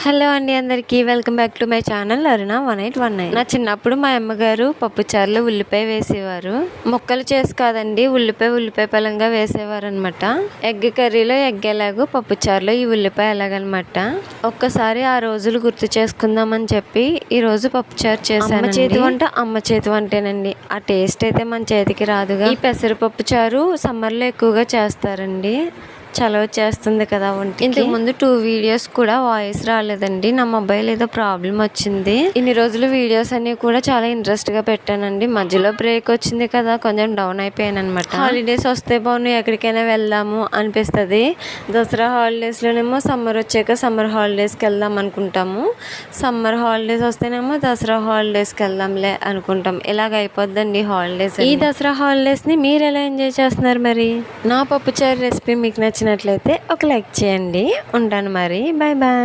Hello అండి, అందరికీ welcome back to my channel Aruna 1819. నా చిన్నప్పుడు మా అమ్మగారు పప్పుచారులో ఉల్లిపాయ వేసేవారు. ముక్కలు చేసి కాదండి, ఉల్లిపాయ పలంగా వేసేవారు అనమాట. ఎగ్ కర్రీలో ఎగ్ ఎలాగో పప్పుచారులో ఈ ఉల్లిపాయ ఎలాగనమాట. ఒక్కసారి ఆ రోజులు గుర్తు చేసుకుందామని చెప్పి ఈ రోజు పప్పుచారు చేశాను. అమ్మ చేతి వంట అమ్మ చేతి వంటేనండి. ఆ టేస్ట్ అయితే మన చేతికి రాదుగా. ఈ పెసరపప్పు చారు సమ్మర్లో ఎక్కువగా చేస్తారండి. చలవ చేస్తుంది కదా ఒంటికి. ఇంతకు ముందు 2 వీడియోస్ కూడా వాయిస్ రాలేదండి. నా మొబైల్ ఏదో ప్రాబ్లం వచ్చింది. ఇన్ని రోజులు వీడియోస్ అన్ని కూడా చాలా ఇంట్రెస్ట్ గా పెట్టానండి. మధ్యలో బ్రేక్ వచ్చింది కదా, కొంచెం డౌన్ అయిపోయాను అనమాట. హాలిడేస్ వస్తే బాగున్నాయి, ఎక్కడికైనా వెళ్దాము అనిపిస్తుంది. దసరా హాలిడేస్ లోనేమో సమ్మర్ వచ్చాక సమ్మర్ హాలిడేస్కి వెళ్దాం అనుకుంటాము. సమ్మర్ హాలిడేస్ వస్తేనేమో దసరా హాలిడేస్కి వెళ్దాంలే అనుకుంటాం. ఇలాగ అయిపోద్దండి హాలిడేస్. ఈ దసరా హాలిడేస్ ని మీరు ఎలా ఎంజాయ్ చేస్తున్నారు? మరి నా పప్పుచారు రెసిపీ మీకు నచ్చినట్లయితే ఒక లైక్ చేయండి. ఉంటాను మరి, బాయ్ బాయ్.